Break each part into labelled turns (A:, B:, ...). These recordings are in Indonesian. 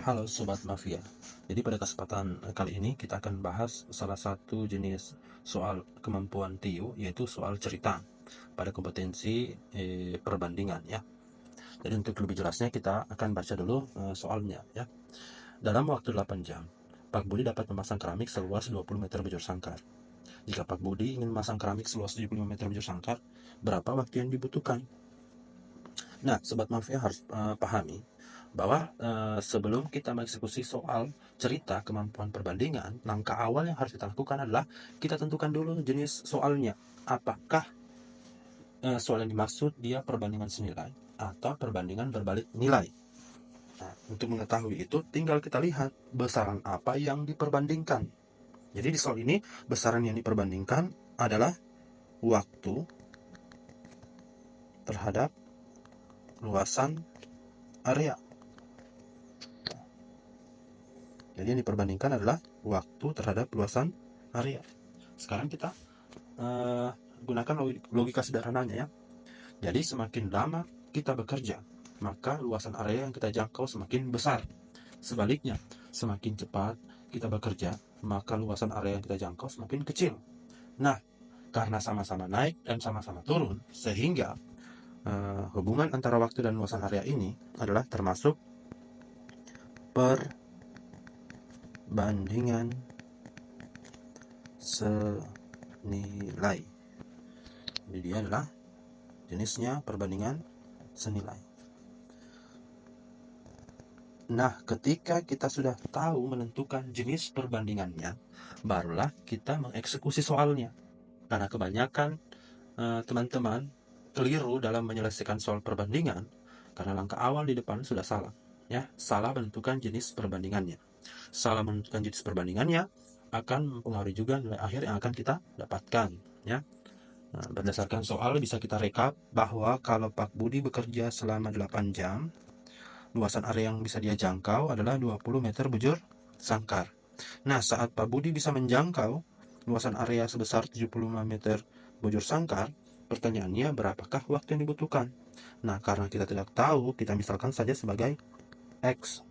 A: Halo Sobat Mafia. Jadi pada kesempatan kali ini kita akan bahas salah satu jenis soal kemampuan TIU, yaitu soal cerita pada kompetensi perbandingan ya. Jadi untuk lebih jelasnya kita akan baca dulu soalnya ya. Dalam waktu 8 jam, Pak Budi dapat memasang keramik seluas 20 meter bujur sangkar. Jika Pak Budi ingin memasang keramik seluas 75 meter bujur sangkar, berapa waktu yang dibutuhkan? Nah, Sobat Mafia harus pahami bahwa sebelum kita mengeksekusi soal cerita kemampuan perbandingan, langkah awal yang harus kita lakukan adalah kita tentukan dulu jenis soalnya. Apakah soal yang dimaksud dia perbandingan senilai atau perbandingan berbalik nilai. Nah, untuk mengetahui itu tinggal kita lihat besaran apa yang diperbandingkan. Jadi di soal ini besaran yang diperbandingkan adalah waktu terhadap luasan area. Jadi yang diperbandingkan adalah waktu terhadap luasan area. Sekarang kita gunakan logika sederhananya ya. Jadi semakin lama kita bekerja, maka luasan area yang kita jangkau semakin besar. Sebaliknya, semakin cepat kita bekerja, maka luasan area yang kita jangkau semakin kecil. Nah, karena sama-sama naik dan sama-sama turun, sehingga hubungan antara waktu dan luasan area ini adalah termasuk perbandingan senilai. Jadi dia adalah jenisnya perbandingan senilai. Nah, ketika kita sudah tahu menentukan jenis perbandingannya, barulah kita mengeksekusi soalnya. Karena kebanyakan teman-teman keliru dalam menyelesaikan soal perbandingan karena langkah awal di depan sudah salah. Ya, salah menentukan jenis perbandingannya. Salah menentukan jenis perbandingannya akan mempengaruhi juga nilai akhir yang akan kita dapatkan. Ya, nah, berdasarkan soal bisa kita rekap bahwa kalau Pak Budi bekerja selama 8 jam, luasan area yang bisa dia jangkau adalah 20 meter bujur sangkar. Nah, saat Pak Budi bisa menjangkau luasan area sebesar 75 meter bujur sangkar, pertanyaannya berapakah waktu yang dibutuhkan? Nah, karena kita tidak tahu, kita misalkan saja sebagai X.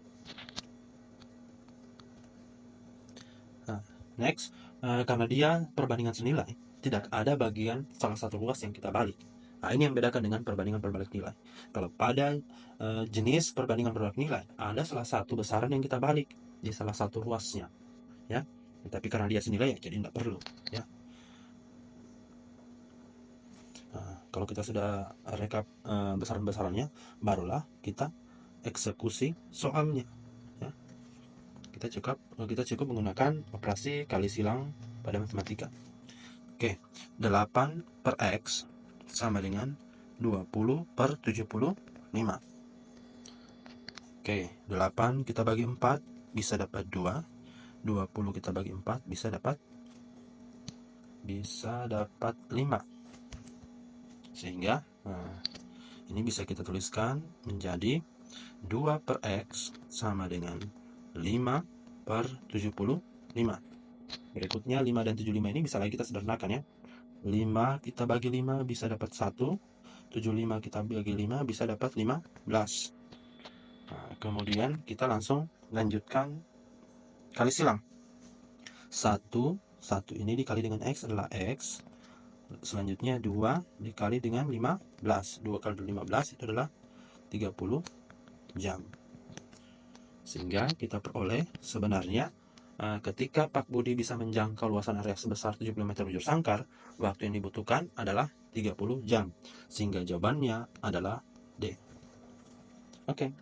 A: Nah, next, karena dia perbandingan senilai, tidak ada bagian salah satu ruas yang kita balik. Nah, ini yang membedakan dengan perbandingan berbalik nilai. Kalau pada jenis perbandingan berbalik nilai, ada salah satu besaran yang kita balik di salah satu ruasnya, ya. Tapi karena dia senilai, ya jadi tidak perlu, ya. Nah, kalau kita sudah rekap besaran-besarannya, barulah kita eksekusi soalnya. Ya. Kita cukup menggunakan operasi kali silang pada matematika. Oke, 8 per X sama dengan 20 per 75. Oke, 8 kita bagi 4 bisa dapat 2. 20 kita bagi 4 bisa dapat 5. Sehingga ini bisa kita tuliskan menjadi 2 per X sama dengan 5 per 75. Berikutnya 5 dan 75 ini bisa lagi kita sederhanakan ya. 5 kita bagi 5 bisa dapat 1. 75 kita bagi 5 bisa dapat 15. Nah, kemudian kita langsung lanjutkan kali silang. 1 ini dikali dengan X adalah X. Selanjutnya 2 dikali dengan 15. 2 kali 15 itu adalah 30 jam. Sehingga kita peroleh sebenarnya ketika Pak Budi bisa menjangkau luasan area sebesar 70 meter bujur sangkar, waktu yang dibutuhkan adalah 30 jam. Sehingga jawabannya adalah D. Oke.